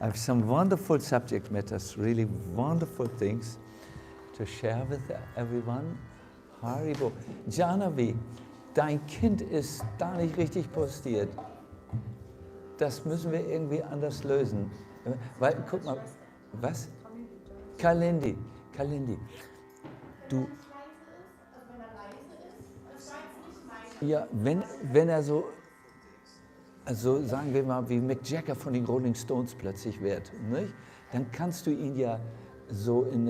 I have some wonderful subject matters, really wonderful things to share with everyone. Haribo. Janavi, dein Kind ist da nicht richtig postiert. Das müssen wir irgendwie anders lösen. Weil, guck mal, was? Kalendi. Du. Ja, wenn er so, also sagen wir mal, wie Mick Jagger von den Rolling Stones plötzlich wird, nicht? Dann kannst du ihn ja so in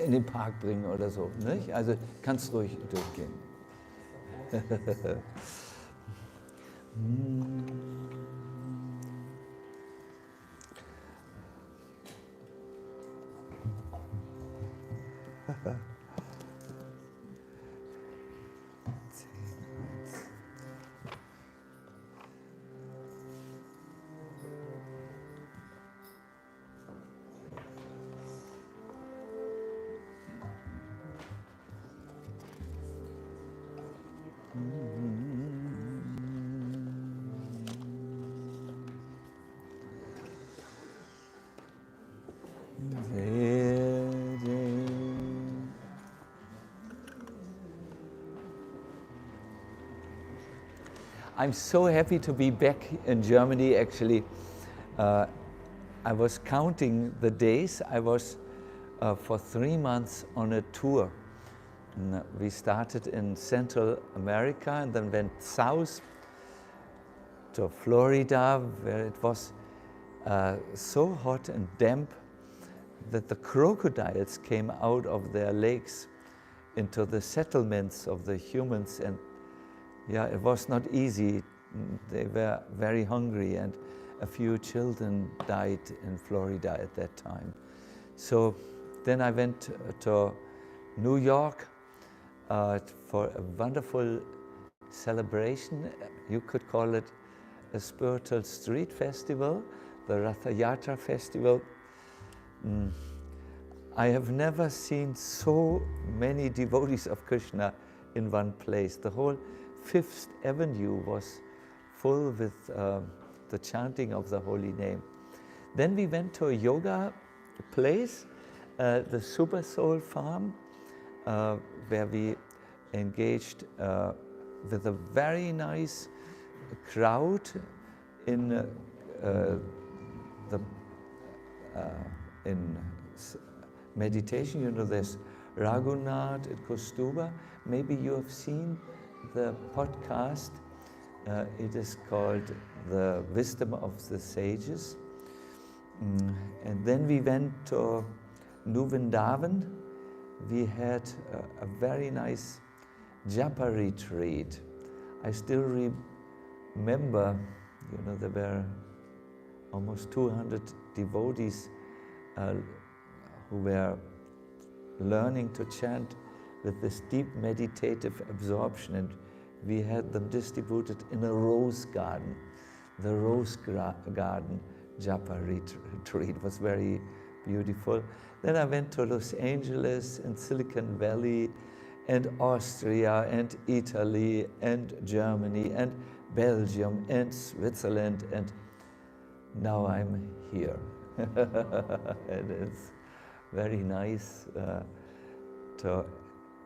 den Park bringen oder so, nicht? Also kannst ruhig durchgehen. I'm so happy to be back in Germany, actually. I was counting the days. I was for 3 months on a tour. And we started in Central America and then went south to Florida, where it was so hot and damp that the crocodiles came out of their lakes into the settlements of the humans, and yeah, it was not easy. They were very hungry, and a few children died in Florida at that time. So then I went to New York for a wonderful celebration. You could call it a spiritual street festival, the Ratha Yatra festival. I have never seen so many devotees of Krishna in one place. The whole Fifth Avenue was full with the chanting of the holy name. Then we went to a yoga place, the Super Soul Farm, where we engaged with a very nice crowd in meditation. You know, there's Raghunath and Kostuba. Maybe you have seen the podcast. It is called The Wisdom of the Sages. And then we went to New Vrindavan. We had a very nice japa retreat. I still remember, you know, there were almost 200 devotees who were learning to chant with this deep meditative absorption, and we had them distributed in a rose garden. The rose garden japa retreat was very beautiful. Then I went to Los Angeles and Silicon Valley and Austria and Italy and Germany and Belgium and Switzerland, and now I'm here. And it's very nice to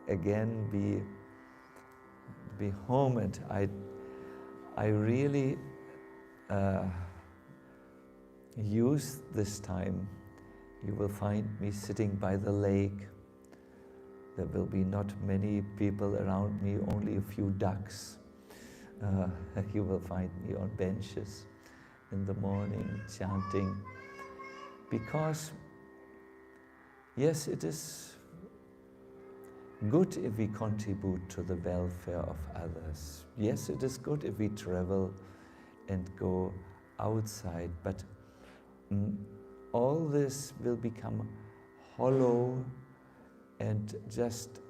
again be home, and I really use this time. You will find me sitting by the lake. There will be not many people around me, only a few ducks. You will find me on benches in the morning chanting, because yes, it is good if we contribute to the welfare of others. Yes, it is good if we travel and go outside, but all this will become hollow and just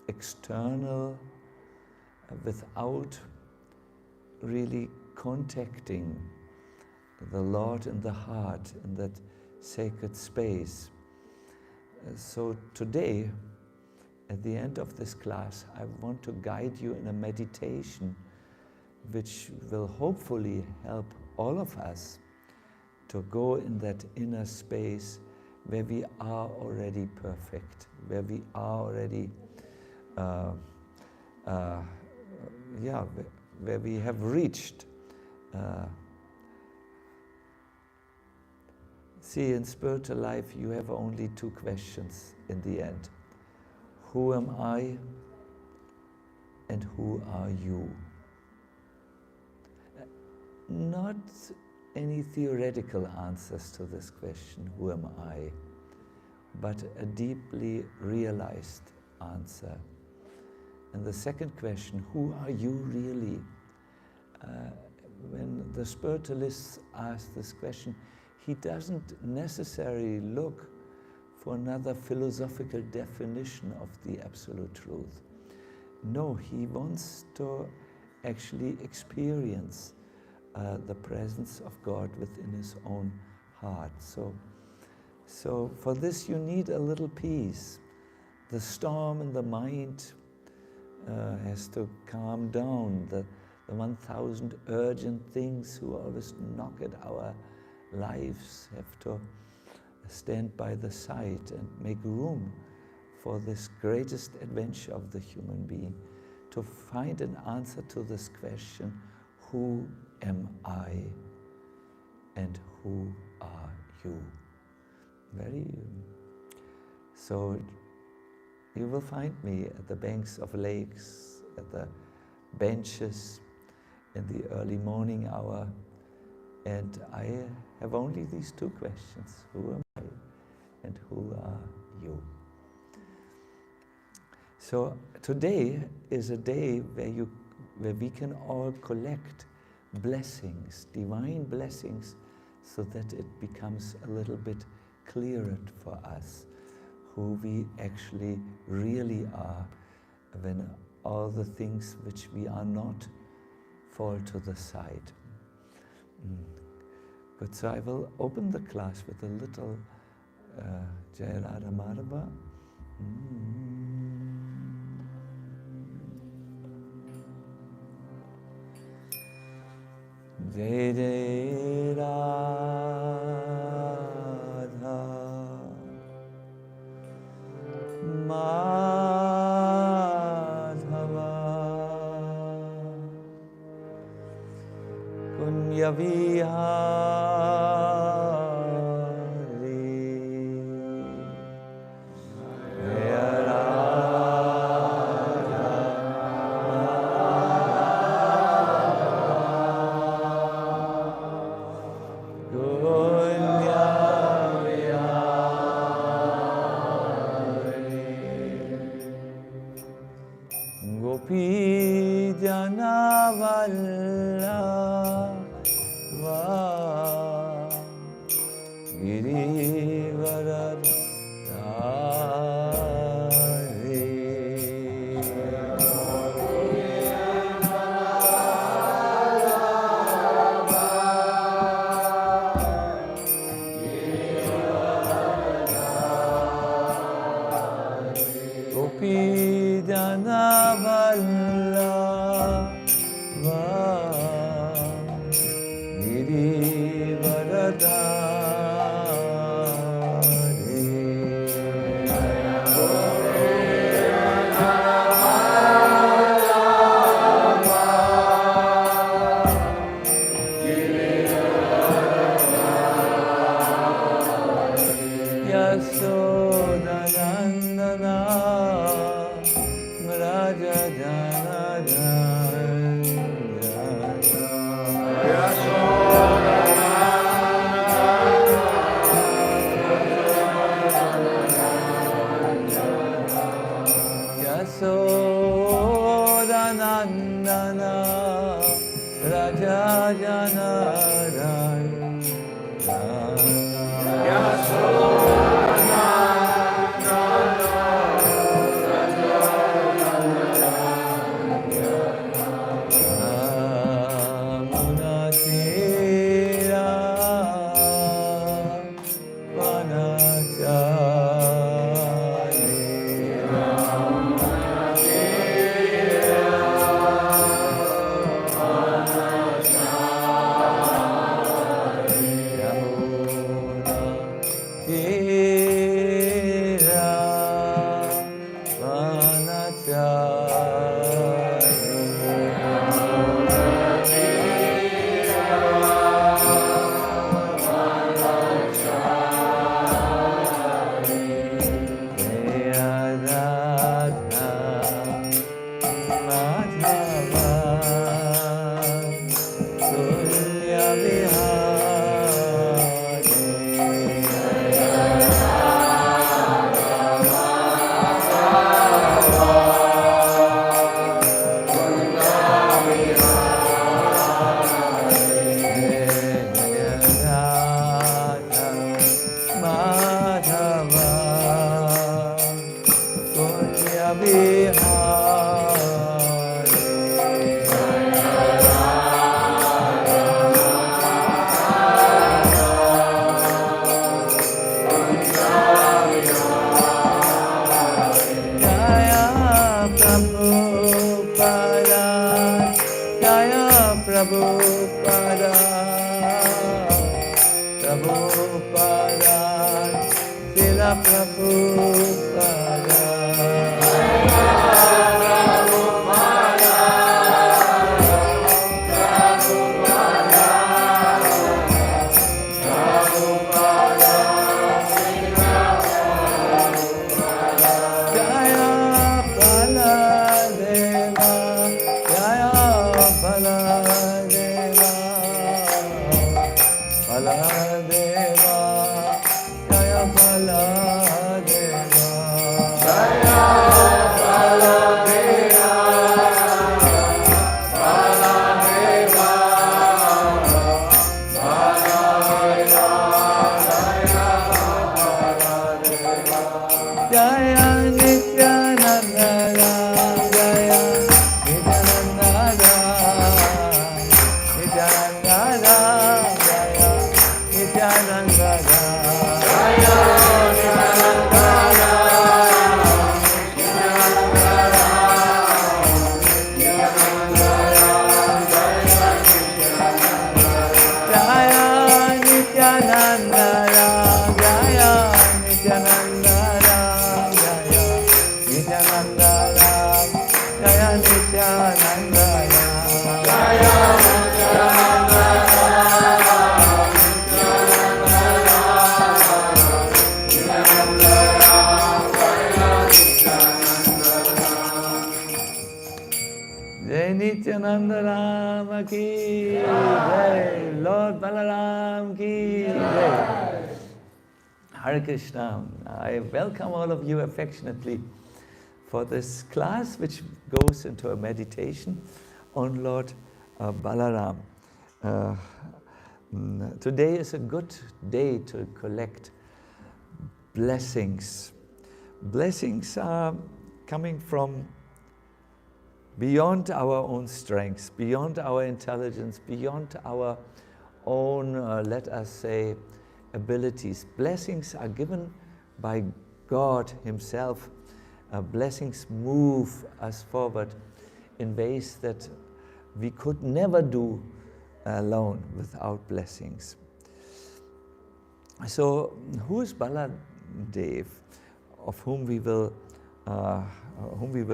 external without really contacting the Lord in the heart, in that sacred space. So today, at the end of this class, I want to guide you in a meditation which will hopefully help all of us to go in that inner space where we are already perfect, where we are already, where we have reached. See, in spiritual life, you have only two questions in the end. Who am I and who are you? Not any theoretical answers to this question, who am I, but a deeply realized answer. And the second question, who are you really? When the spiritualist asks this question, he doesn't necessarily look for another philosophical definition of the absolute truth. No, he wants to actually experience the presence of God within his own heart. So for this you need a little peace. The storm in the mind has to calm down. The 1,000 urgent things who always knock at our lives have to stand by the side and make room for this greatest adventure of the human being, to find an answer to this question, who am I and who are you? So you will find me at the banks of lakes, at the benches in the early morning hour, and I have only these two questions, who am I and who are you? So today is a day where we can all collect blessings, divine blessings, so that it becomes a little bit clearer for us who we actually really are when all the things which we are not fall to the side. Good, so I will open the class with a little Jai Radha Madhava. Jai Jai Radha Madhava Punya Vihari Jaya Radha Punya Vihari Gopi Jana Vallabha Girivaradhari Gopi Jana Vallabha Yasodanandana Raja Jana Yasodanandana Raja Jana Yamuna Prabhupada, Srila Prabhupada. Nityananda ki jai, Lord Balaram ki jai. Hare Krishna. I welcome all of you affectionately for this class which goes into a meditation on Lord Balaram. Today is a good day to collect blessings. Blessings are coming from beyond our own strengths, beyond our intelligence, beyond our own, let us say, abilities. Blessings are given by God Himself. Blessings move us forward in ways that we could never do alone without blessings. So, who is Baladev, of whom we will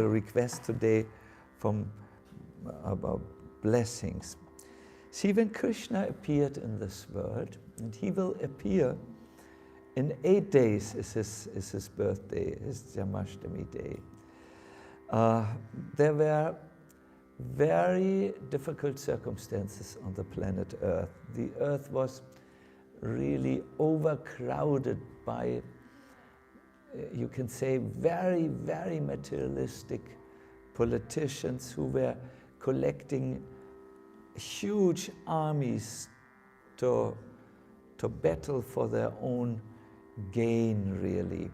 request today from about blessings? See, when Krishna appeared in this world, and he will appear in 8 days, is his birthday, his Jamashtami day. There were very difficult circumstances on the planet Earth. The Earth was really overcrowded by, you can say, very, very materialistic politicians who were collecting huge armies to battle for their own gain, really.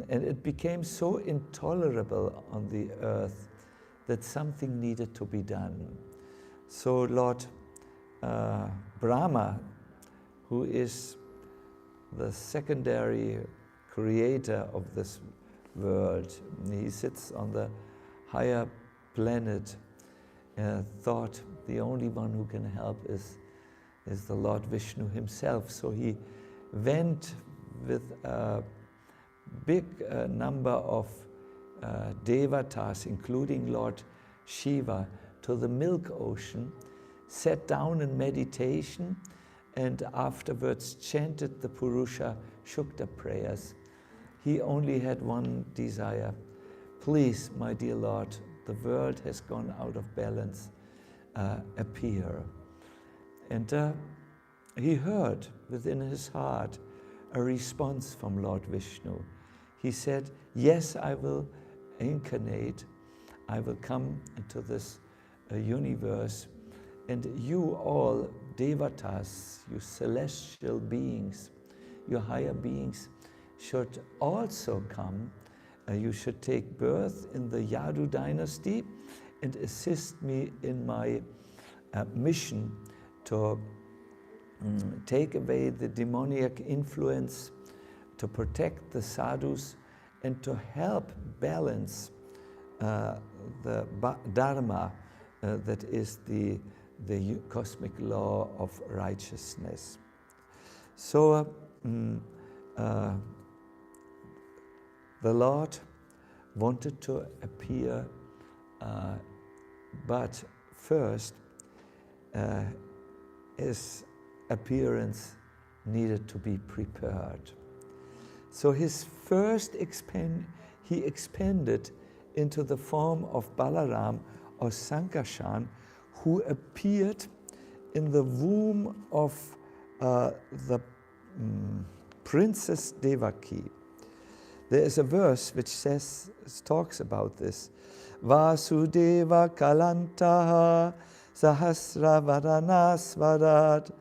And it became so intolerable on the earth that something needed to be done. So Lord Brahma, who is the secondary creator of this world, he sits on the higher planet, thought the only one who can help is the Lord Vishnu himself. So he went with a big number of devatas, including Lord Shiva, to the Milk Ocean, sat down in meditation, and afterwards chanted the Purusha Shukta prayers. He only had one desire: please, my dear Lord, the world has gone out of balance, appear. And he heard within his heart a response from Lord Vishnu. He said, yes, I will incarnate, I will come into this universe, and you all devatas, you celestial beings, you higher beings, should also come. You should take birth in the Yadu dynasty and assist me in my mission to take away the demoniac influence, to protect the sadhus, and to help balance the dharma, that is the cosmic law of righteousness. So the Lord wanted to appear, but first his appearance needed to be prepared. So his first he expanded into the form of Balaram or Sankarshan, who appeared in the womb of the Princess Devaki. There is a verse which talks about this. Vasudeva Kalantaha Sahasravarana Svarat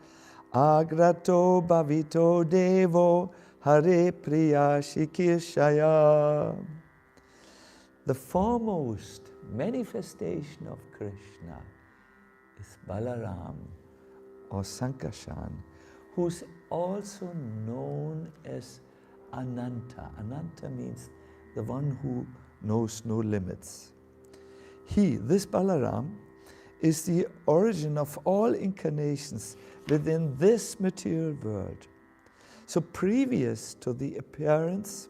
Agrato Bhavito Devo Hare Priya Shikirshaya. The foremost manifestation of Krishna is Balaram or Sankarshan, who's also known as Ananta. Ananta means the one who knows no limits. This Balaram, is the origin of all incarnations within this material world. So previous to the appearance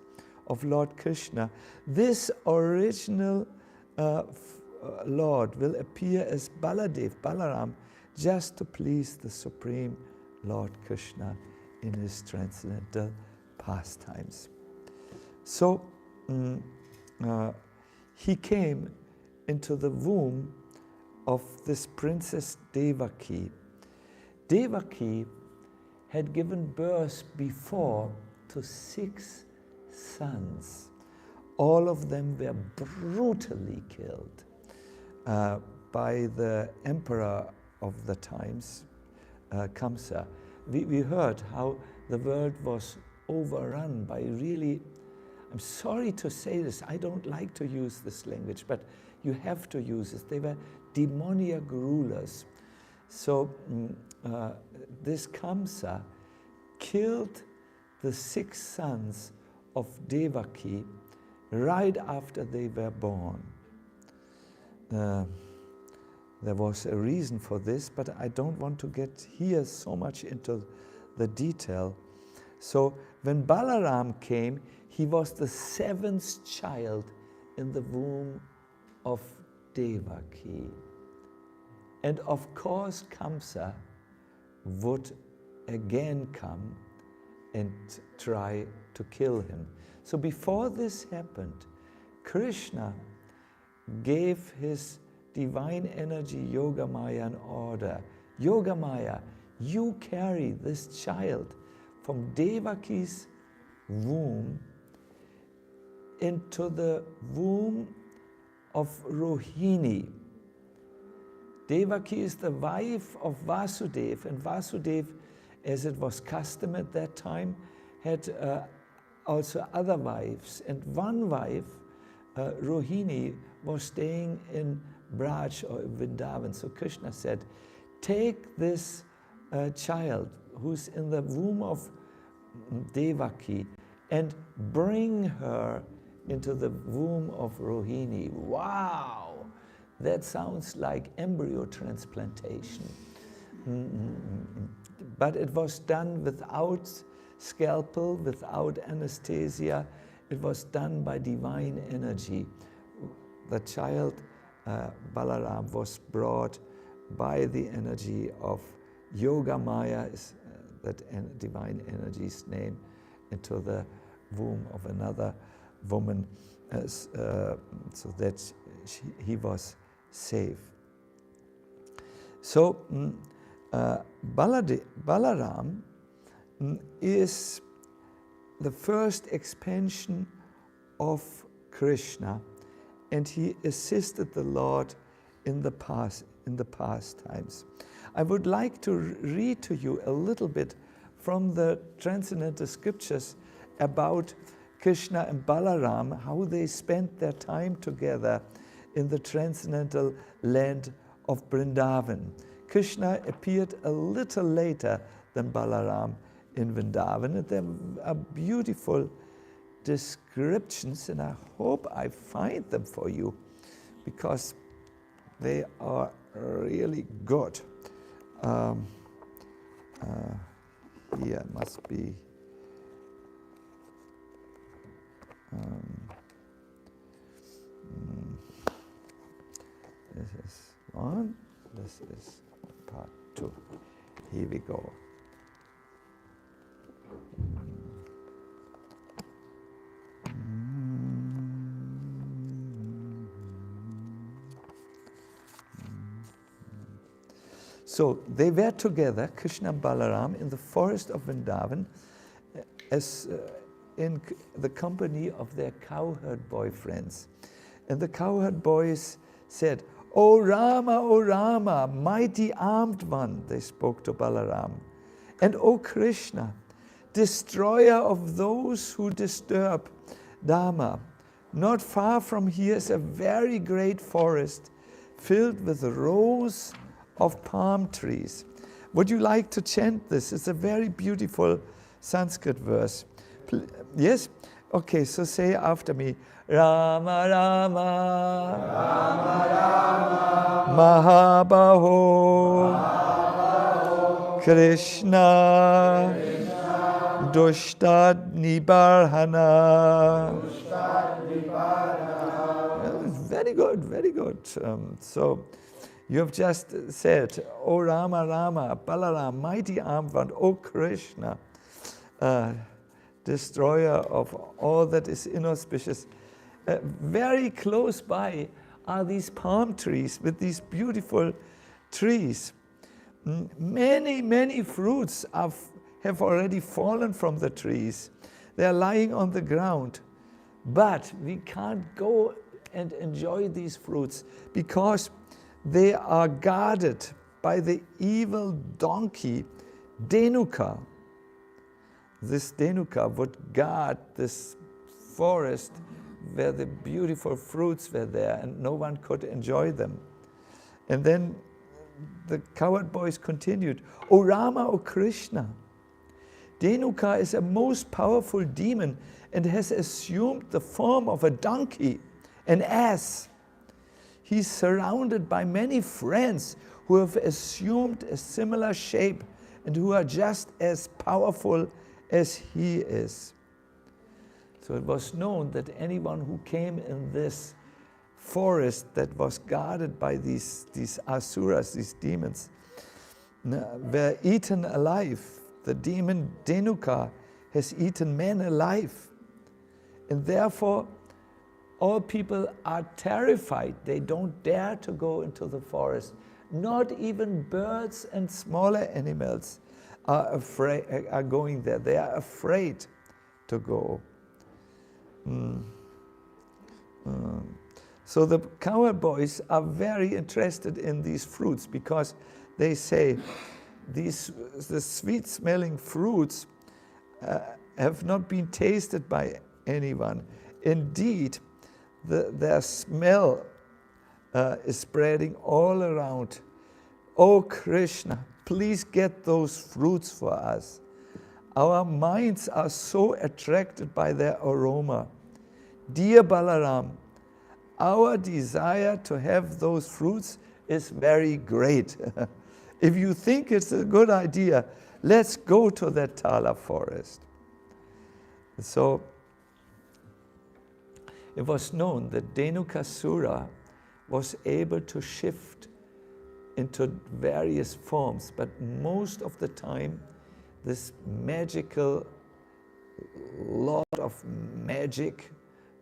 of Lord Krishna, this original Lord will appear as Balaram, just to please the Supreme Lord Krishna in his transcendental pastimes. So he came into the womb of this Princess Devaki. Devaki had given birth before to 6 sons. All of them were brutally killed by the emperor of the times, Kamsa. We heard how the world was overrun by really, I'm sorry to say this, I don't like to use this language, but you have to use it. They were demoniac rulers. So this Kamsa killed the 6 sons of Devaki right after they were born. There was a reason for this, but I don't want to get here so much into the detail. So when Balaram came, he was the 7th child in the womb of Devaki. And of course, Kamsa would again come and try to kill him. So before this happened, Krishna gave his divine energy Yogamaya an order. Yogamaya, you carry this child from Devaki's womb into the womb of Rohini. Devaki is the wife of Vasudeva, and Vasudeva, as it was custom at that time, had also other wives. And one wife, Rohini, was staying in Braj or Vrindavan. So Krishna said, take this child who's in the womb of Devaki and bring her into the womb of Rohini. Wow! That sounds like embryo transplantation. But it was done without scalpel, without anesthesia. It was done by divine energy. The child, Balaram, was brought by the energy of Yogamaya, is that divine energy's name, into the womb of another woman, so that he was safe. So Balaram is the first expansion of Krishna, and he assisted the Lord in the pastimes. I would like to read to you a little bit from the transcendental scriptures about Krishna and Balaram, how they spent their time together in the transcendental land of Vrindavan. Krishna appeared a little later than Balaram in Vrindavan, and there are beautiful descriptions, and I hope I find them for you, because they are really good. here must be this is one, this is part two. Here we go. So they were together, Krishna and Balaram, in the forest of Vrindavan, as in the company of their cowherd boyfriends. And the cowherd boys said, O Rama, mighty armed one, they spoke to Balaram. And O Krishna, destroyer of those who disturb Dharma. Not far from here is a very great forest filled with rows of palm trees. Would you like to chant this? It's a very beautiful Sanskrit verse. Yes? Okay, so say after me. Rama Rama, Rama Rama, Mahabaho, Mahabaho, Krishna, Krishna, Dushtad Nibarhana. Very good, very good. So you have just said, O Rama Rama, Balaram, mighty armed one, O Krishna, destroyer of all that is inauspicious. Very close by are these palm trees with these beautiful trees. Many, many fruits have already fallen from the trees. They are lying on the ground. But we can't go and enjoy these fruits because they are guarded by the evil donkey, Dhenuka. This Dhenuka would guard this forest where the beautiful fruits were there and no one could enjoy them. And then the cowherd boys continued, O Rama, O Krishna, Dhenuka is a most powerful demon and has assumed the form of a donkey, an ass. He's surrounded by many friends who have assumed a similar shape and who are just as powerful as he is. So it was known that anyone who came in this forest that was guarded by these asuras, these demons, were eaten alive. The demon Dhenuka has eaten men alive. And therefore, all people are terrified. They don't dare to go into the forest. Not even birds and smaller animals are going there. They are afraid to go. So the cowherd boys are very interested in these fruits because they say the sweet-smelling fruits have not been tasted by anyone. Indeed, their smell is spreading all around. Oh Krishna, please get those fruits for us. Our minds are so attracted by their aroma. Dear Balaram, our desire to have those fruits is very great. If you think it's a good idea, let's go to that Tala forest. So it was known that Dhenukasura was able to shift into various forms, but most of the time this magical lord of magic,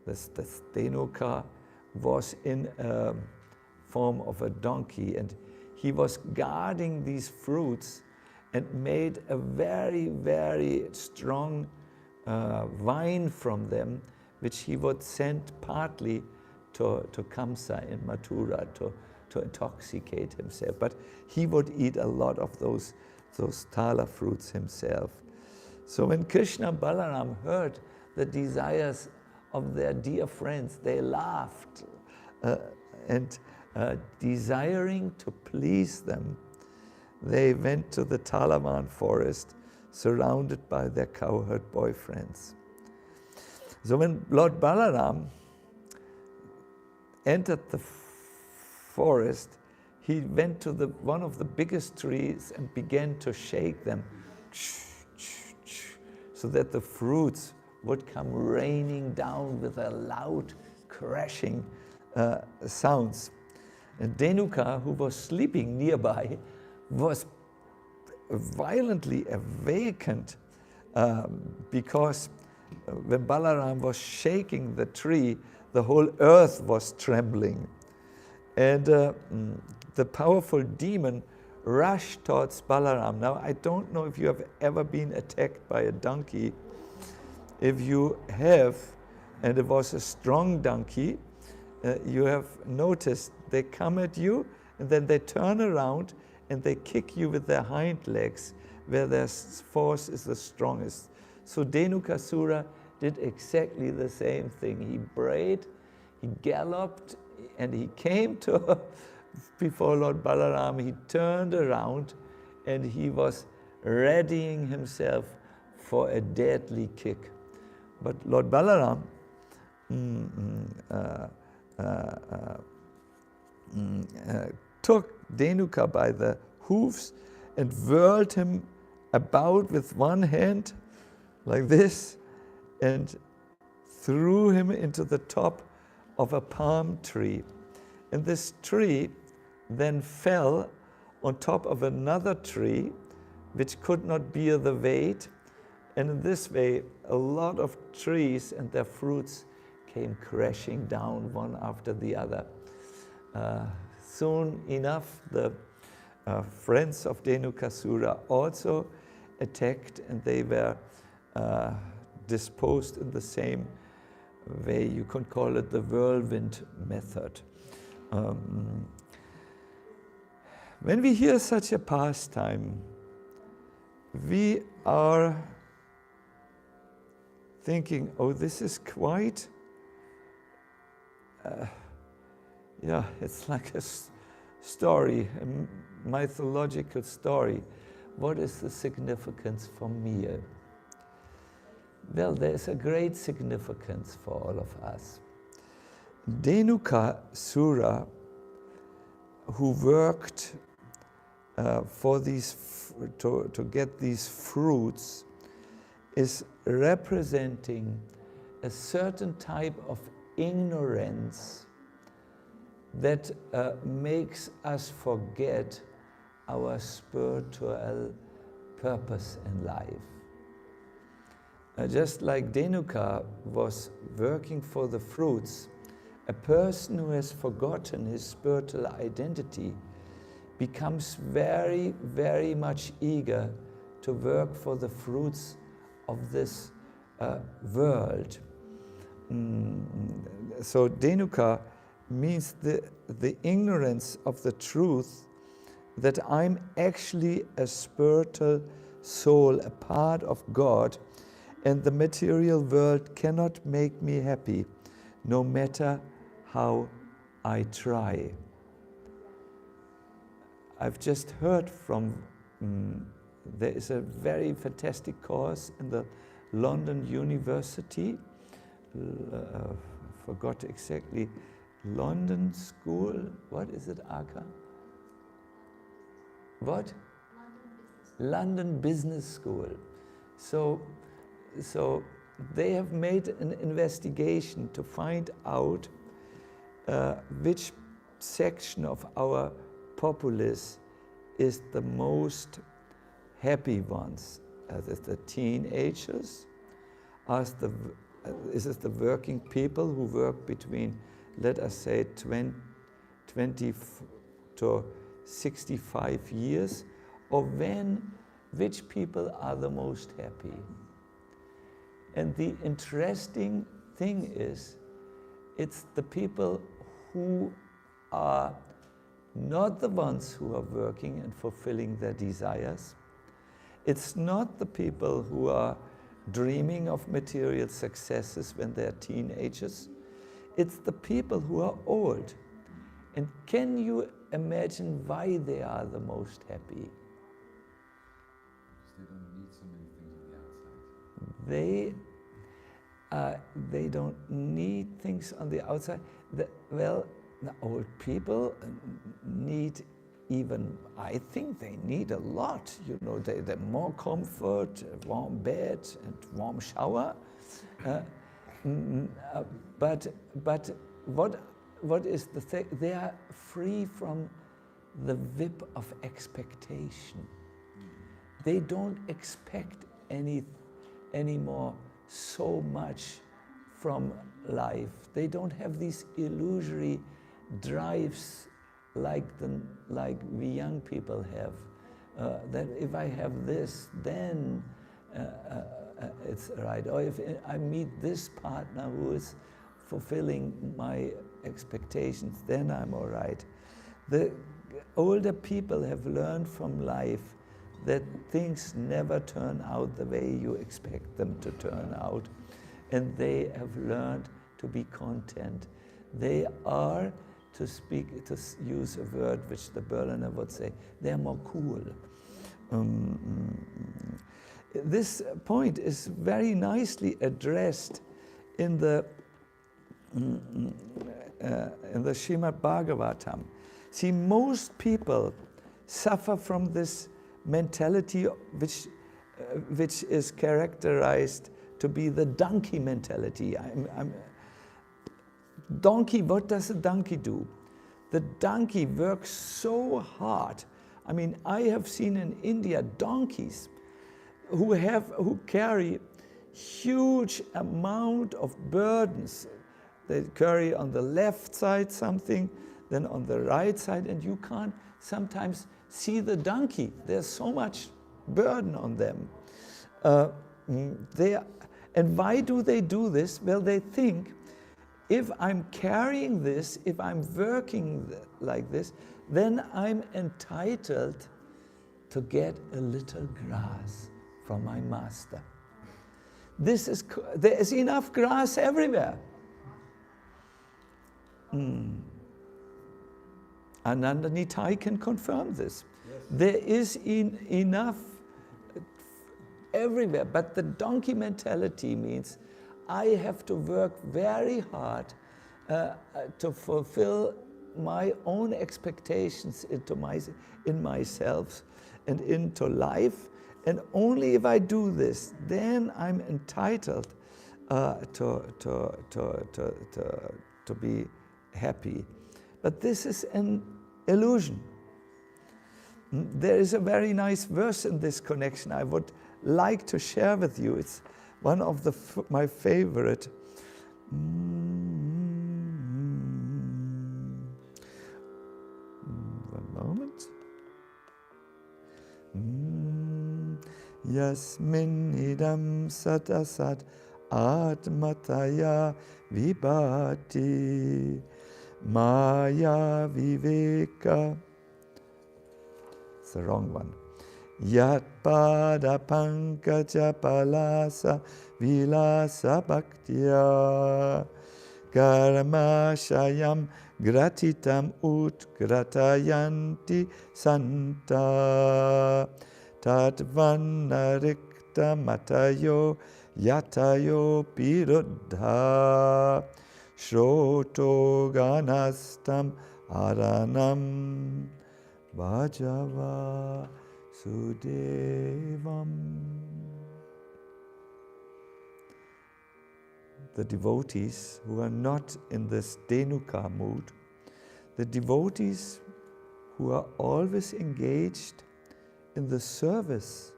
this Dhenuka, was in a form of a donkey, and he was guarding these fruits and made a very, very strong wine from them, which he would send partly to Kamsa in Mathura to intoxicate himself. But he would eat a lot of those Tala fruits himself. So when Krishna and Balaram heard the desires of their dear friends, they laughed and desiring to please them, they went to the Talaman forest surrounded by their cowherd boyfriends. So when Lord Balaram entered the forest, he went to one of the biggest trees and began to shake them. so that the fruits would come raining down with a loud crashing sounds. And Dhenuka, who was sleeping nearby, was violently awakened because when Balaram was shaking the tree, the whole earth was trembling. And the powerful demon rushed towards Balaram. Now, I don't know if you have ever been attacked by a donkey. If you have, and it was a strong donkey, you have noticed they come at you and then they turn around and they kick you with their hind legs where their force is the strongest. So Dhenukasura did exactly the same thing. He brayed, he galloped, and he came to before Lord Balaram. He turned around and he was readying himself for a deadly kick. But Lord Balaram took Dhenuka by the hoofs and whirled him about with one hand like this and threw him into the top of a palm tree. And this tree then fell on top of another tree which could not bear the weight. And in this way, a lot of trees and their fruits came crashing down one after the other. Soon enough, the friends of Dhenukasura also attacked, and they were disposed in the same way. You could call it the whirlwind method. When we hear such a pastime, we are thinking, oh, this is quite, it's like a story, a mythological story. What is the significance for me? Well, there's a great significance for all of us. Dhenukasura, who worked for these to get these fruits, is representing a certain type of ignorance that makes us forget our spiritual purpose in life. Just like Dhenuka was working for the fruits, a person who has forgotten his spiritual identity becomes very, very much eager to work for the fruits of this world. So Dhenuka means the ignorance of the truth that I'm actually a spiritual soul, a part of God, and the material world cannot make me happy, no matter how I try. I've just heard from, there is a very fantastic course in the London University, forgot exactly, London School, what is it, Aka? What? London Business School. So they have made an investigation to find out which section of our populace is the most happy ones. Is it the teenagers? Is it the working people who work between, let us say, 20 to 65 years? Or which people are the most happy? And the interesting thing is, it's the people who are not the ones who are working and fulfilling their desires. It's not the people who are dreaming of material successes when they're teenagers. It's the people who are old. And can you imagine why they are the most happy? They don't need so many things on the outside. They don't need things on the outside. The old people need even, I think they need a lot. You know, they more comfort, a warm bed, and warm shower. But what is the thing? They are free from the whip of expectation. They don't expect anymore so much from life. They don't have these illusory drives like we young people have. That if I have this, then it's right. Or if I meet this partner who is fulfilling my expectations, then I'm all right. The older people have learned from life that things never turn out the way you expect them to turn out. And they have learned to be content. They are, to use a word which the Berliner would say, they're more cool. This point is very nicely addressed in the Srimad Bhagavatam. See, most people suffer from this mentality which is characterized to be the donkey mentality. Donkey, what does a donkey do? The donkey works so hard. I mean, I have seen in India donkeys who carry huge amount of burdens. They carry on the left side something, then on the right side, and you can't sometimes see the donkey. There's so much burden on them. And why do they do this? Well, they think, if I'm carrying this, if I'm working like this, then I'm entitled to get a little grass from my master. There is enough grass everywhere. Ananda Nitai can confirm this. Yes. There is enough everywhere, but the donkey mentality means I have to work very hard to fulfill my own expectations in myself and into life, and only if I do this, then I'm entitled to be happy. But this is an illusion. There is a very nice verse in this connection I would like to share with you. It's one of my favorite. One moment. Yasmin idam sat asat atmataya vibhati maya viveka. It's the wrong one. Yat pada pankaja palasa vilasa bhaktya karmashayam gratitam ut gratayanti santa tadvanarikta matayo yatayo piruddha shroto ganastam aranam vajava Sudevam. The devotees who are not in this Dhenuka mood, the devotees who are always engaged in the service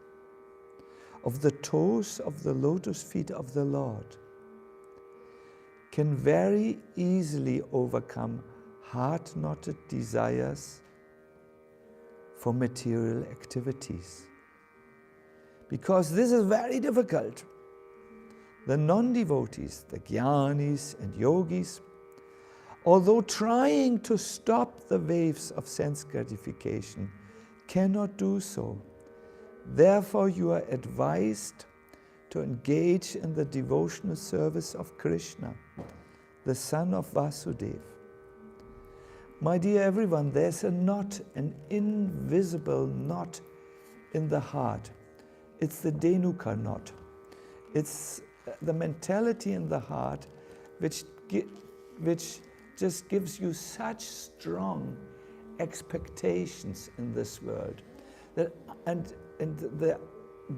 of the toes of the lotus feet of the Lord, can very easily overcome hard-knotted desires for material activities. Because this is very difficult. The non-devotees, the jnanis and yogis, although trying to stop the waves of sense gratification, cannot do so. Therefore, you are advised to engage in the devotional service of Krishna, the son of Vasudeva. My dear everyone, there's a knot, an invisible knot in the heart. It's the Dhenuka knot. It's the mentality in the heart which just gives you such strong expectations in this world, and the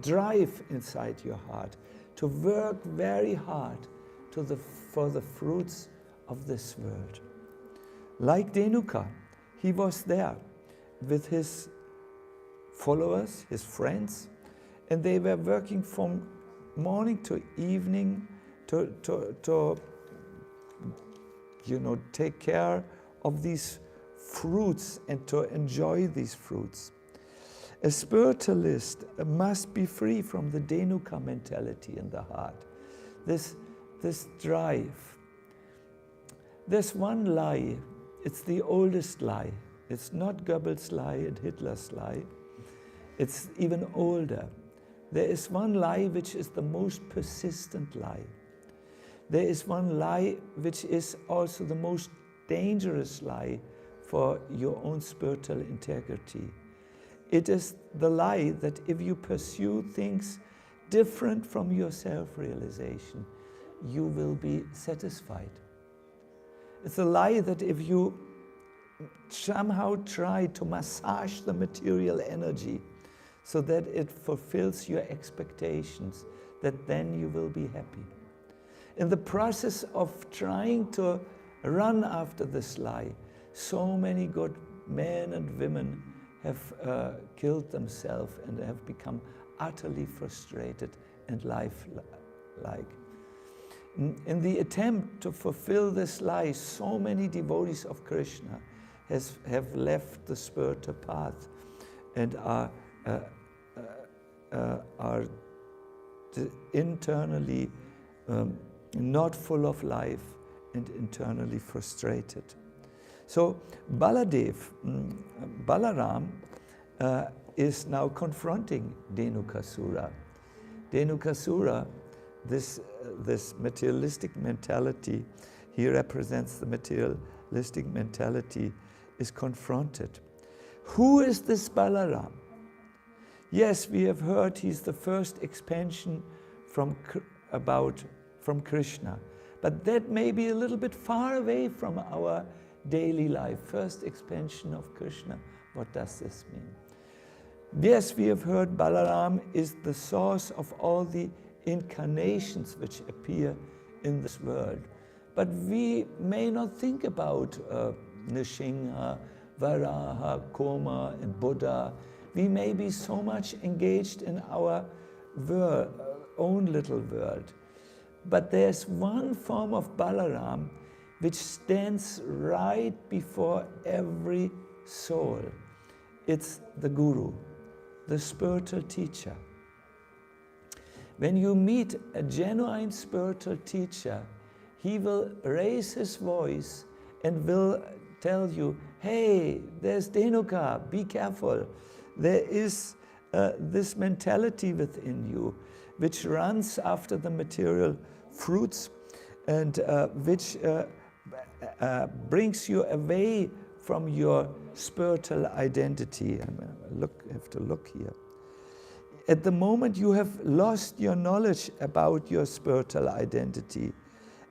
drive inside your heart to work very hard for the fruits of this world. Like Dhenuka, he was there with his followers, his friends, and they were working from morning to evening to take care of these fruits and to enjoy these fruits. A spiritualist must be free from the Dhenuka mentality in the heart. This drive. There's one lie, it's the oldest lie. It's not Goebbels' lie and Hitler's lie. It's even older. There is one lie which is the most persistent lie. There is one lie which is also the most dangerous lie for your own spiritual integrity. It is the lie that if you pursue things different from your self-realization, you will be satisfied. It's a lie that if you somehow try to massage the material energy so that it fulfills your expectations, that then you will be happy. In the process of trying to run after this lie, so many good men and women have killed themselves and have become utterly frustrated and lifelike. In the attempt to fulfill this lie, so many devotees of Krishna have left the spiritual path and are internally not full of life and internally frustrated. So Balaram is now confronting Dhenukasura. Dhenukasura, this materialistic mentality, he represents the materialistic mentality, is confronted. Who is this Balaram? Yes, we have heard he's the first expansion from Krishna, but that may be a little bit far away from our daily life. First expansion of Krishna, what does this mean? Yes, we have heard Balaram is the source of all the incarnations which appear in this world. But we may not think about Nrsimha, Varaha, Koma, and Buddha. We may be so much engaged in our own little world. But there's one form of Balaram which stands right before every soul. It's the Guru, the spiritual teacher. When you meet a genuine spiritual teacher, he will raise his voice and will tell you, hey, there's Dhenuka, be careful. There is this mentality within you which runs after the material fruits and which brings you away from your spiritual identity. I have to look here. At the moment you have lost your knowledge about your spiritual identity.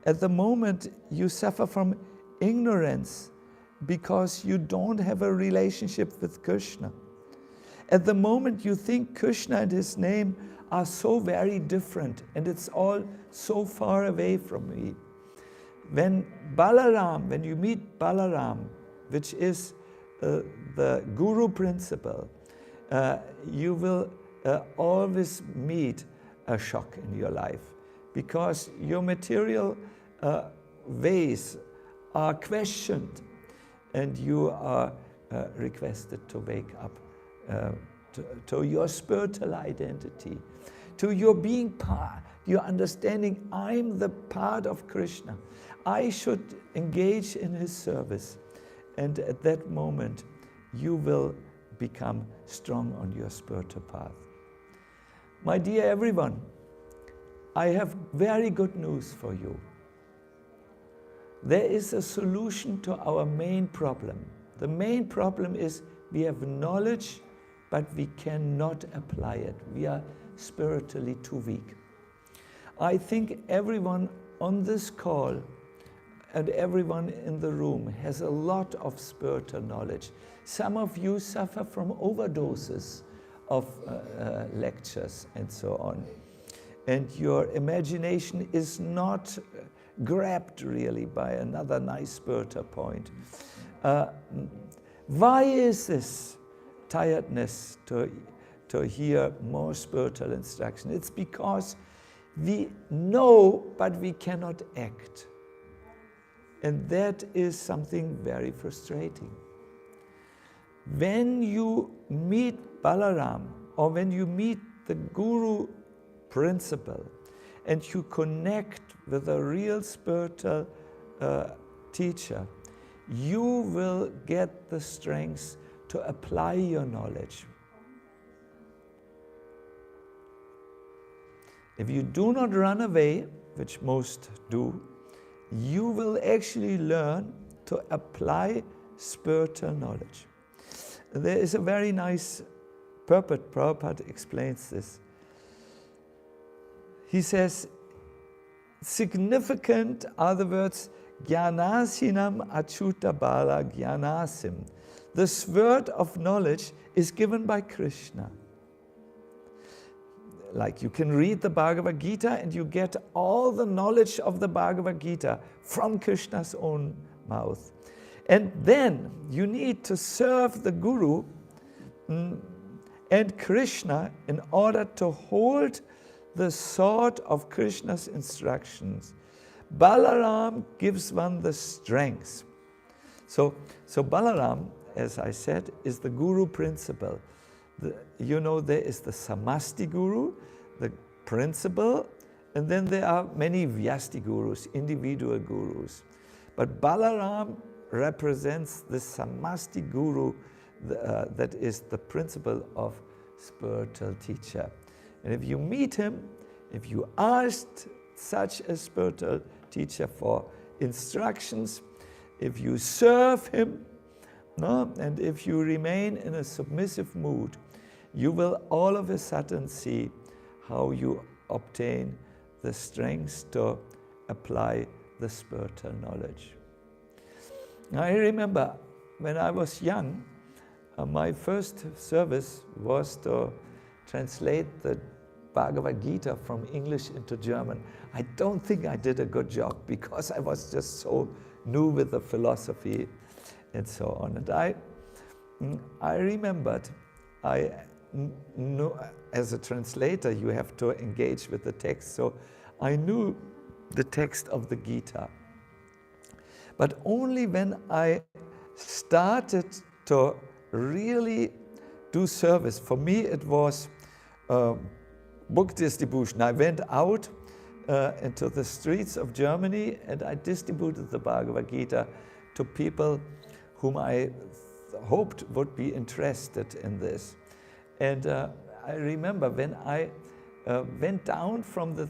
At the moment you suffer from ignorance because you don't have a relationship with Krishna. At the moment you think Krishna and his name are so very different and it's all so far away from me. When you meet Balaram, which is the Guru principle, you will always meet a shock in your life because your material ways are questioned and you are requested to wake up to your spiritual identity, to your being part, your understanding, I'm the part of Krishna. I should engage in his service. And at that moment, you will become strong on your spiritual path. My dear everyone, I have very good news for you. There is a solution to our main problem. The main problem is we have knowledge, but we cannot apply it. We are spiritually too weak. I think everyone on this call and everyone in the room has a lot of spiritual knowledge. Some of you suffer from overdoses of lectures and so on. And your imagination is not grabbed really by another nice spiritual point. Why is this tiredness to hear more spiritual instruction? It's because we know, but we cannot act. And that is something very frustrating. When you meet Balaram, or when you meet the Guru principle, and you connect with a real spiritual teacher, you will get the strength to apply your knowledge. If you do not run away, which most do, you will actually learn to apply spiritual knowledge. There is a very nice Prabhupada explains this. He says, significant are the words Gyanasinam Achuta Bala Gyanasim. This word of knowledge is given by Krishna. Like you can read the Bhagavad Gita and you get all the knowledge of the Bhagavad Gita from Krishna's own mouth. And then you need to serve the Guru and Krishna in order to hold the sword of Krishna's instructions. Balaram gives one the strength. So Balaram, as I said, is the Guru principle. You know, there is the Samasti Guru, the principle, and then there are many Vyasti Gurus, individual Gurus. But Balaram represents the Samasti Guru, that is the principle of spiritual teacher. And if you meet him, if you ask such a spiritual teacher for instructions, if you serve him, and if you remain in a submissive mood, you will all of a sudden see how you obtain the strength to apply the spiritual knowledge. I remember when I was young, my first service was to translate the Bhagavad Gita from English into German. I don't think I did a good job because I was just so new with the philosophy and so on. And I remembered, I know as a translator you have to engage with the text, so I knew the text of the Gita. But only when I started to really do service, for me it was book distribution. I went out into the streets of Germany and I distributed the Bhagavad Gita to people whom I hoped would be interested in this. And I remember when I went down from the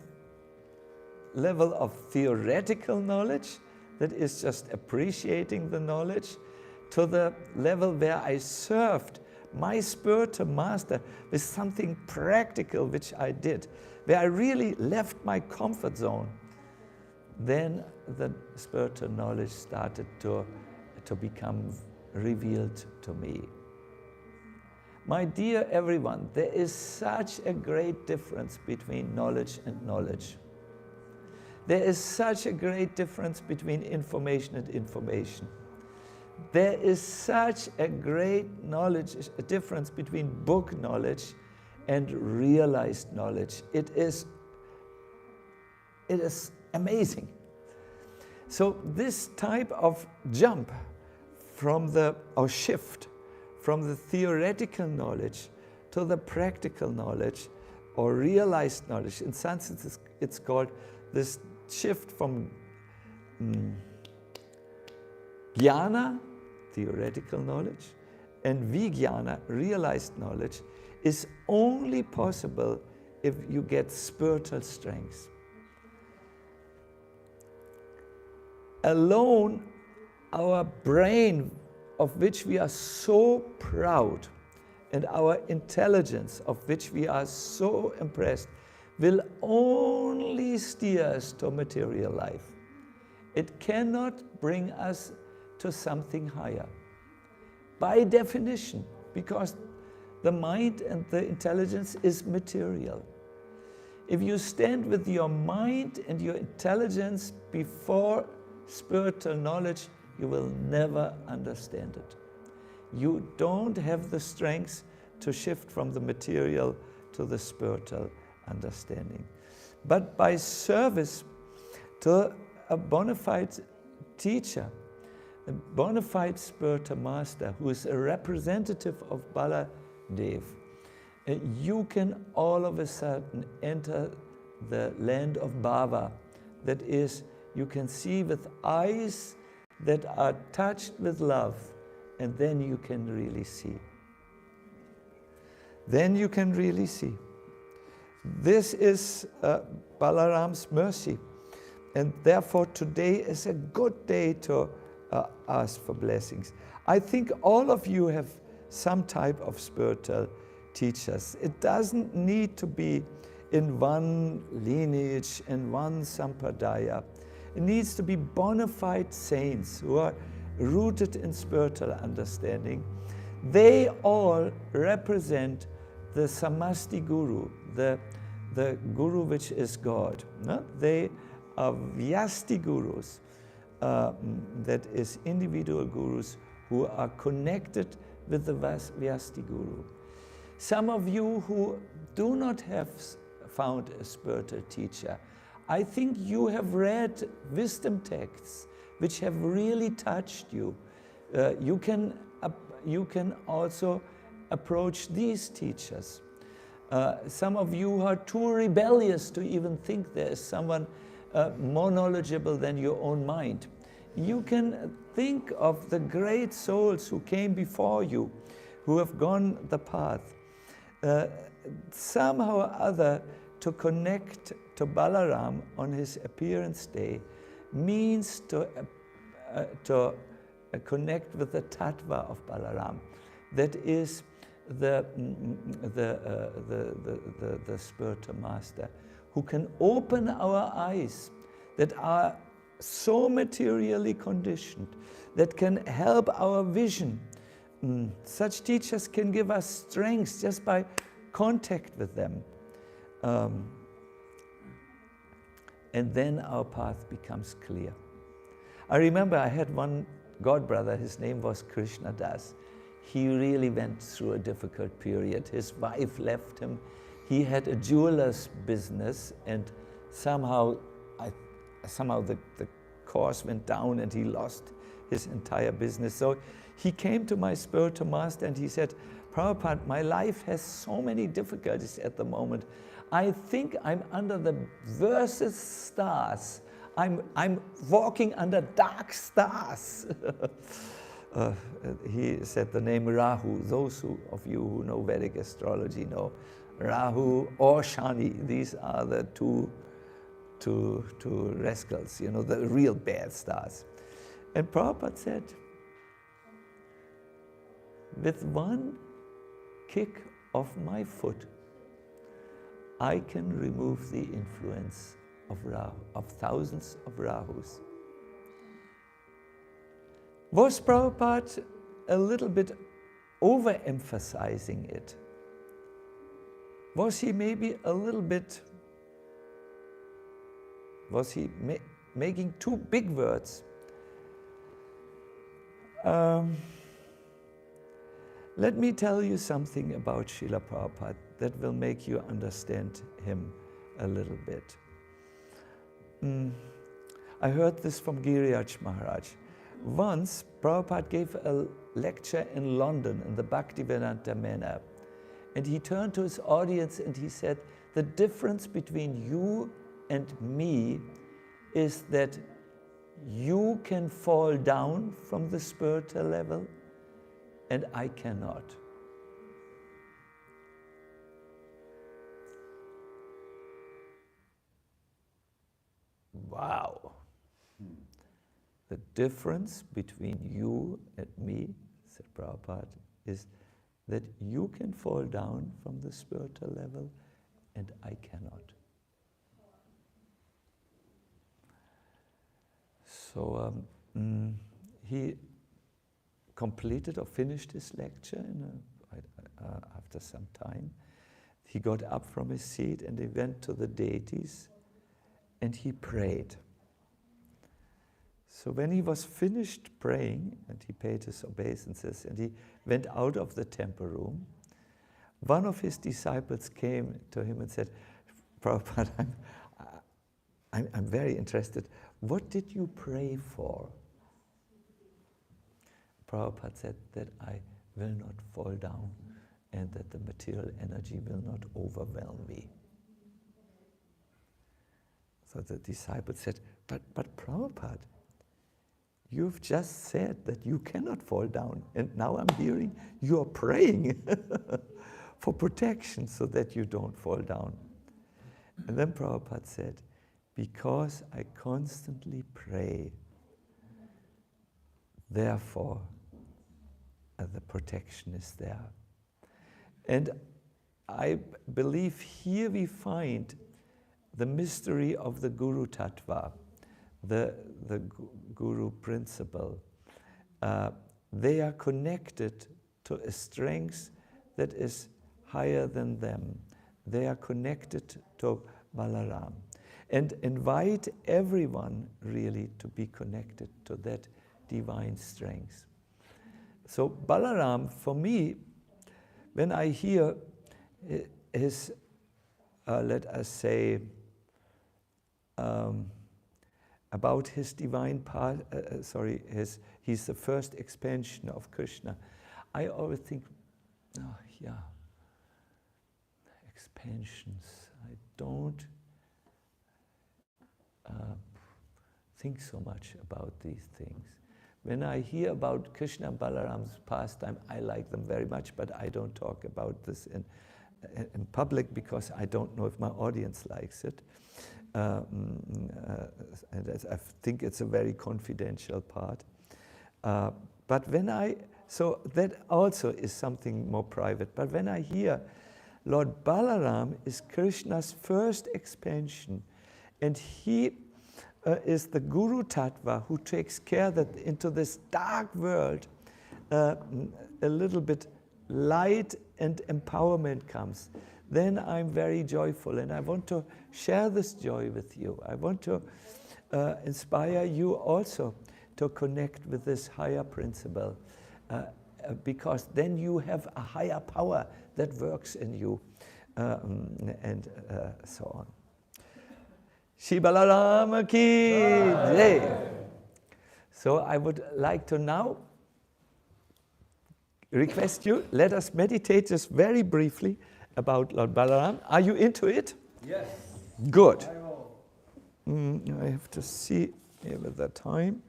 level of theoretical knowledge, that is just appreciating the knowledge, to the level where I served my spiritual master with something practical which I did, where I really left my comfort zone, then the spiritual knowledge started to become revealed to me. My dear everyone, there is such a great difference between knowledge and knowledge. There is such a great difference between information and information. There is such a great difference between book knowledge and realized knowledge. It is amazing. So this type of jump or shift from the theoretical knowledge to the practical knowledge or realized knowledge, in Sanskrit it's called this shift from jnana, theoretical knowledge, and vijnana, realized knowledge, is only possible if you get spiritual strength. Alone, our brain, of which we are so proud, and our intelligence, of which we are so impressed, will only steer us to material life. It cannot bring us to something higher. By definition, because the mind and the intelligence is material. If you stand with your mind and your intelligence before spiritual knowledge, you will never understand it. You don't have the strength to shift from the material to the spiritual understanding. But by service to a bona fide teacher, a bona fide spiritual master who is a representative of Baladev, you can all of a sudden enter the land of Bhava. That is, you can see with eyes that are touched with love, and then you can really see. Then you can really see. This is Balaram's mercy, and therefore today is a good day to ask for blessings. I think all of you have some type of spiritual teachers. It doesn't need to be in one lineage, in one sampradaya. It needs to be bona fide saints who are rooted in spiritual understanding. They all represent the Samasti Guru, the Guru which is God. No? They are Vyasti Gurus, that is individual Gurus who are connected with the Vyasti Guru. Some of you who do not have found a spiritual teacher, I think you have read wisdom texts which have really touched you. You can also approach these teachers. Some of you are too rebellious to even think there is someone more knowledgeable than your own mind. You can think of the great souls who came before you, who have gone the path. Somehow or other, to connect to Balaram on his appearance day means to connect with the tattva of Balaram. That is the spiritual master who can open our eyes that are so materially conditioned, that can help our vision. Such teachers can give us strength just by contact with them. And then our path becomes clear. I remember I had one god brother, his name was Krishna Das. He really went through a difficult period. His wife left him. He had a jeweler's business, and somehow the course went down and he lost his entire business. So he came to my spiritual master and he said, Prabhupada, my life has so many difficulties at the moment. I think I'm under the worst stars. I'm walking under dark stars. He said the name Rahu. Those of you who know Vedic astrology know Rahu or Shani. These are the two rascals, you know, the real bad stars. And Prabhupada said, with one kick of my foot, I can remove the influence of Rahu, of thousands of Rahus. Was Prabhupada a little bit overemphasizing it? Was he maybe a little bit, was he making too big words? Let me tell you something about Srila Prabhupada that will make you understand him a little bit. I heard this from Giriraj Maharaj. Once, Prabhupada gave a lecture in London in the Bhaktivedanta Manor, and he turned to his audience and he said, the difference between you and me is that you can fall down from the spiritual level and I cannot. Wow. The difference between you and me, said Prabhupada, is that you can fall down from the spiritual level and I cannot. So he completed or finished his lecture after some time. He got up from his seat and he went to the deities and he prayed. So when he was finished praying and he paid his obeisances and he went out of the temple room, one of his disciples came to him and said, Prabhupada, I'm very interested. What did you pray for? Prabhupada said that I will not fall down and that the material energy will not overwhelm me. So the disciple said, but Prabhupada, you've just said that you cannot fall down, and now I'm hearing you're praying for protection so that you don't fall down. And then Prabhupada said, because I constantly pray, therefore the protection is there. And I believe here we find the mystery of the Guru Tattva, the Guru principle. They are connected to a strength that is higher than them. They are connected to Balaram. And invite everyone really to be connected to that divine strength. So Balaram, for me, when I hear his, let us say, about his divine part, he's the first expansion of Krishna, I always think, oh yeah, expansions. I don't think so much about these things. When I hear about Krishna and Balaram's pastime, I like them very much, but I don't talk about this in public because I don't know if my audience likes it. And I think it's a very confidential part. But so that also is something more private. But when I hear Lord Balaram is Krishna's first expansion, and he is the Guru Tattva who takes care that into this dark world a little bit light and empowerment comes, then I'm very joyful and I want to share this joy with you. I want to inspire you also to connect with this higher principle because then you have a higher power that works in you and so on. Shri Balarama ki jai. So I would like to now request you, let us meditate just very briefly about Lord Balaram. Are you into it? Yes. Good. I have to see here with the time.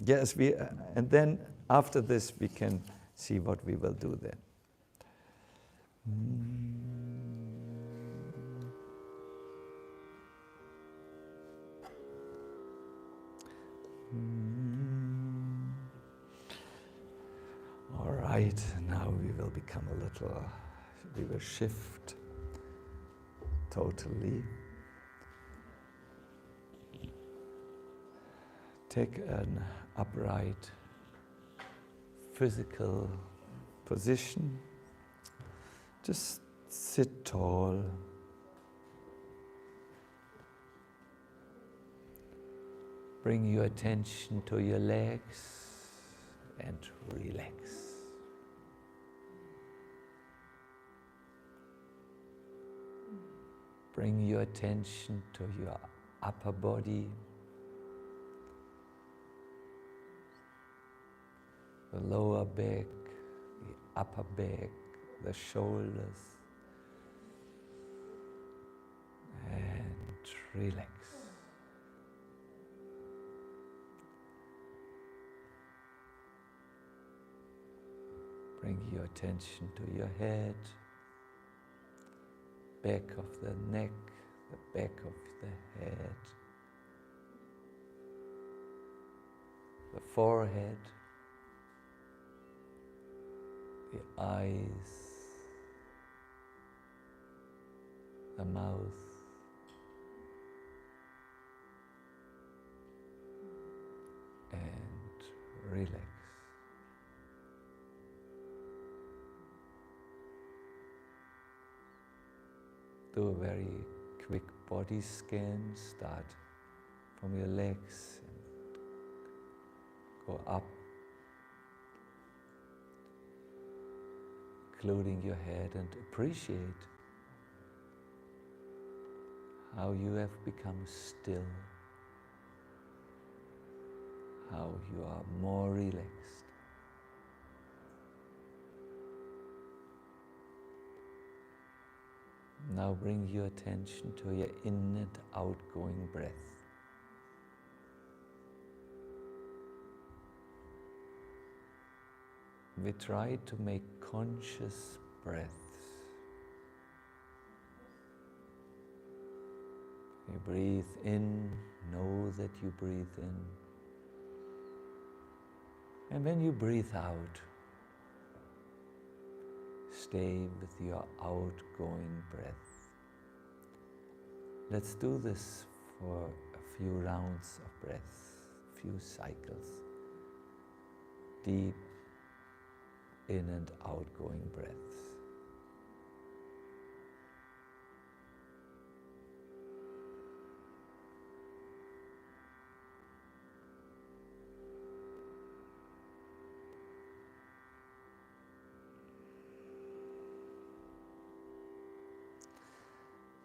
Yes, and then after this we can see what we will do then. All right, now we will become we will shift totally. Take an upright physical position. Just sit tall. Bring your attention to your legs and relax. Bring your attention to your upper body, the lower back, the upper back, the shoulders, and relax. Bring your attention to your head, back of the neck, the back of the head, the forehead, the eyes, the mouth, do a very quick body scan. Start from your legs and go up, including your head, and appreciate how you have become still, how you are more relaxed. Now bring your attention to your in and outgoing breath. We try to make conscious breaths. You breathe in, know that you breathe in. And when you breathe out, stay with your outgoing breath. Let's do this for a few rounds of breath, a few cycles. Deep in and outgoing breaths.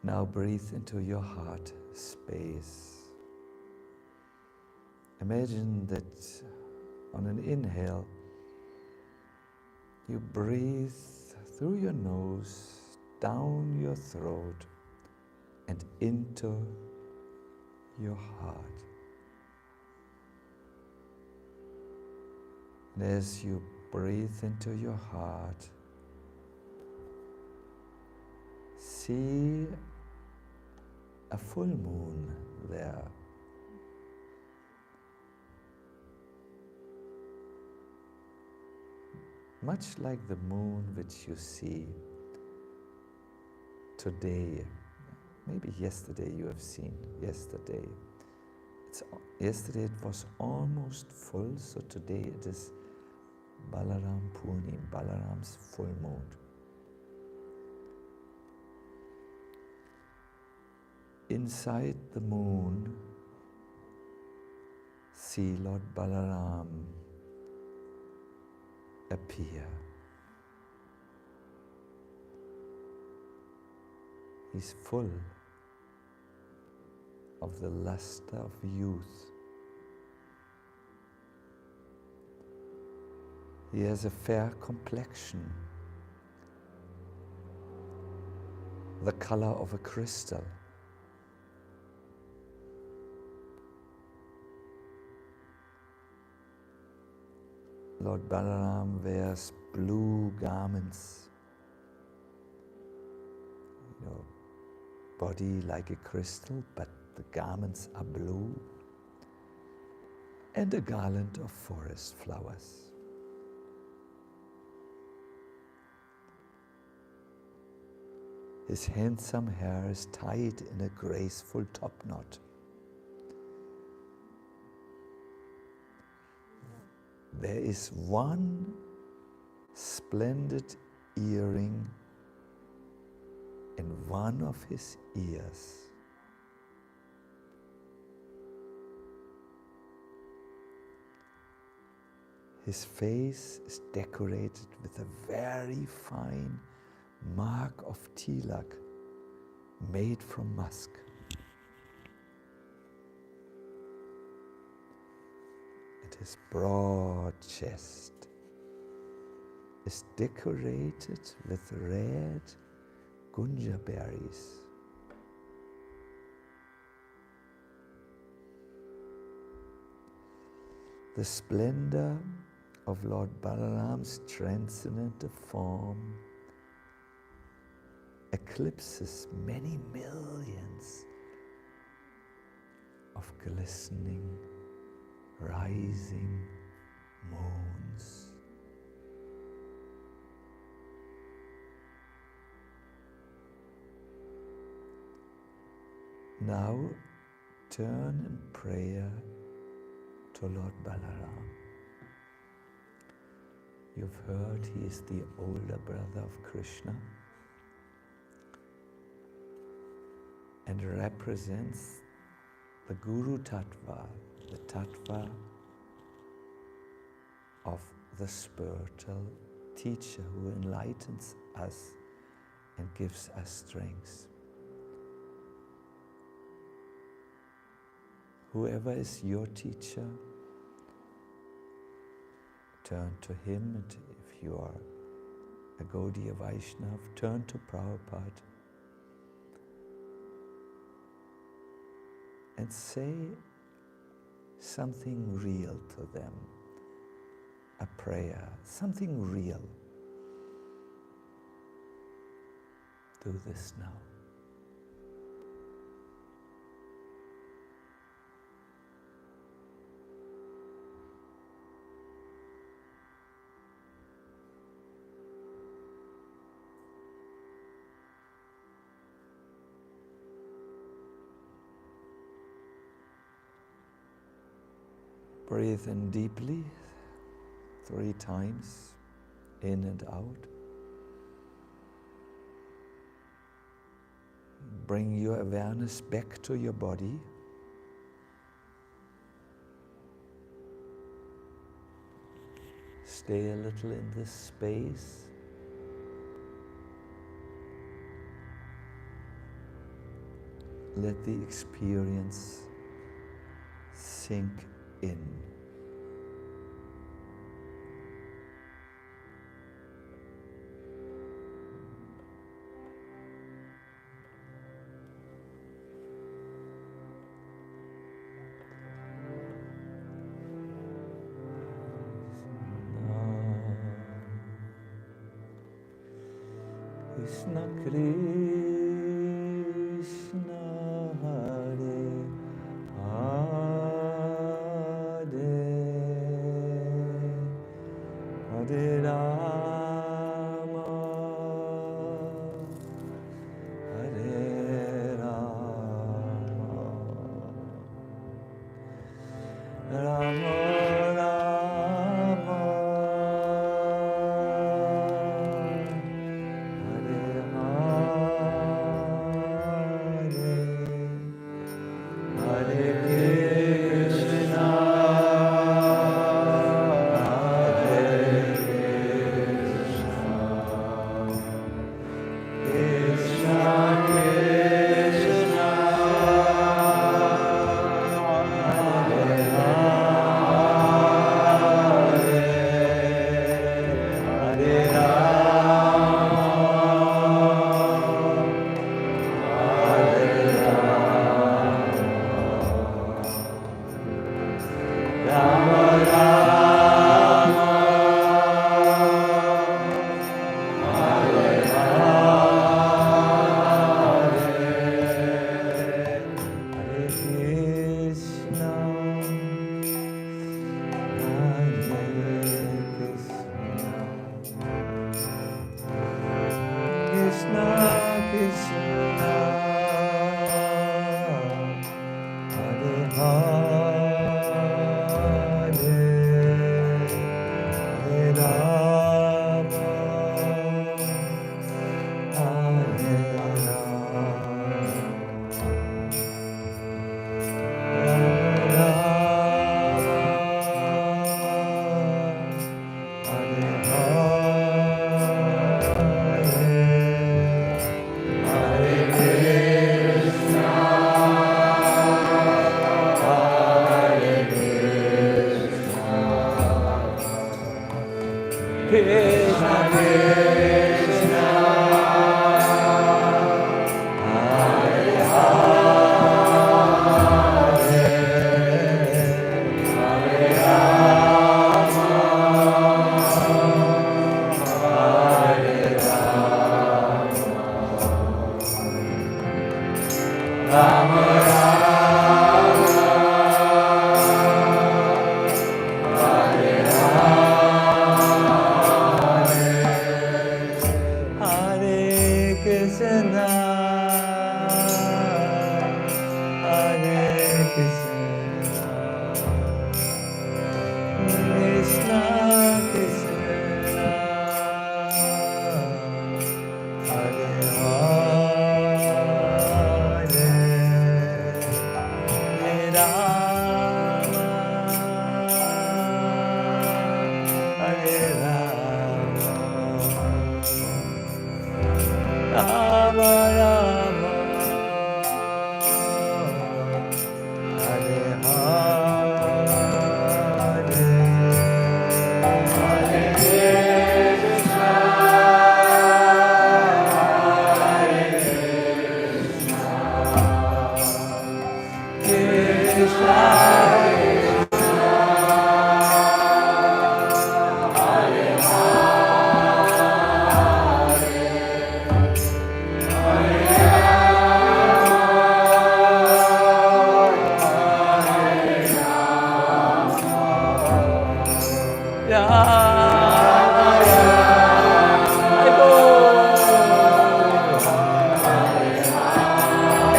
Now breathe into your heart space. Imagine that on an inhale, you breathe through your nose, down your throat, and into your heart. And as you breathe into your heart, see a full moon there. Much like the moon which you see today. Maybe yesterday you have seen, yesterday. Yesterday it was almost full, so today it is Balaram Purnim, Balaram's full moon. Inside the moon, see Lord Balaram appear. He's full of the luster of youth. He has a fair complexion, the color of a crystal. Lord Balaram wears blue garments, body like a crystal, but the garments are blue, and a garland of forest flowers. His handsome hair is tied in a graceful top knot. There is one splendid earring in one of his ears. His face is decorated with a very fine mark of tilak made from musk. His broad chest is decorated with red gunja berries. The splendor of Lord Balaram's transcendent form eclipses many millions of glistening, rising moons. Now turn in prayer to Lord Balaram. You've heard he is the older brother of Krishna. and represents the Guru Tattva, the Tattva of the spiritual teacher who enlightens us and gives us strength. Whoever is your teacher, turn to him, and if you are a Gaudiya Vaishnava, turn to Prabhupada and say something real to them, a prayer, something real. Do this now. Breathe in deeply 3 times, in and out. Bring your awareness back to your body. Stay a little in this space. Let the experience sink in. Krishna Krishna Hare Hare Hare Rama Hare Rama Rama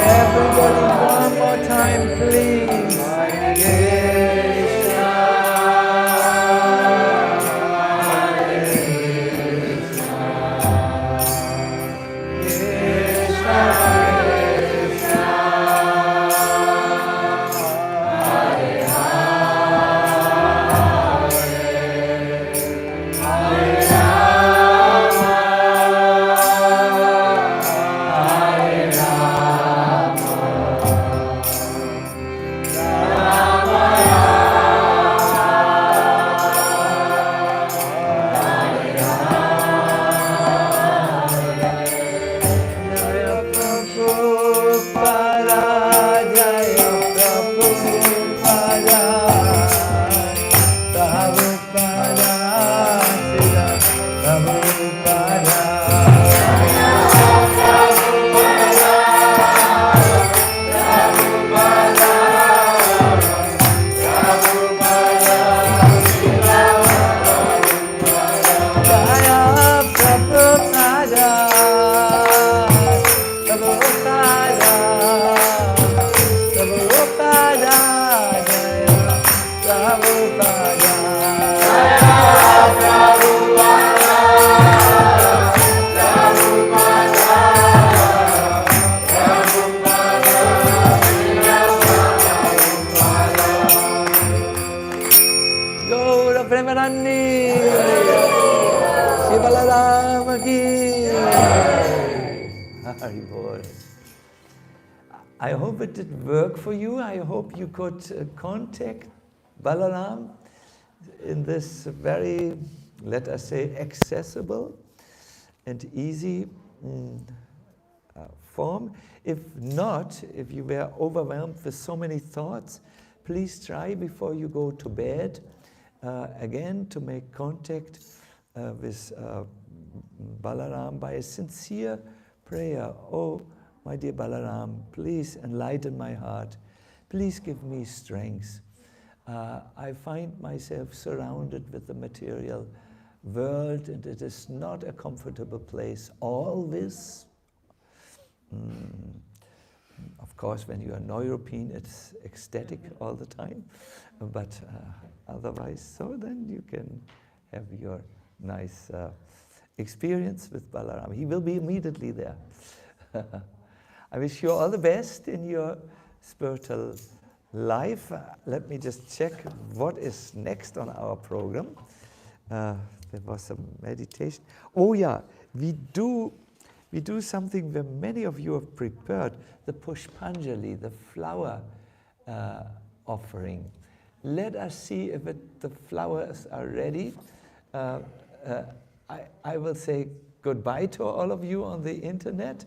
Everybody, one more time, please. Balarama ki. Hari Bol. I hope it did work for you. I hope you could contact Balaram in this very, let us say, accessible and easy form. If not, if you were overwhelmed with so many thoughts, please try before you go to bed again to make contact with Balaram by a sincere prayer. Oh, my dear Balaram, please enlighten my heart. Please give me strength. I find myself surrounded with the material world, and it is not a comfortable place always. Of course, when you are non-European, it's ecstatic all the time, but otherwise, so then you can have your nice experience with Balaram. He will be immediately there. I wish you all the best in your spiritual life. Let me just check what is next on our program. There was some meditation. Oh yeah, we do something where many of you have prepared, the Pushpanjali, the flower offering. Let us see if the flowers are ready. I will say goodbye to all of you on the internet.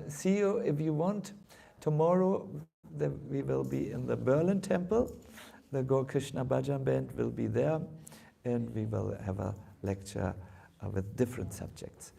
See you if you want. Tomorrow we will be in the Berlin temple. The Gaur Krishna Bhajan band will be there, and we will have a lecture with different subjects.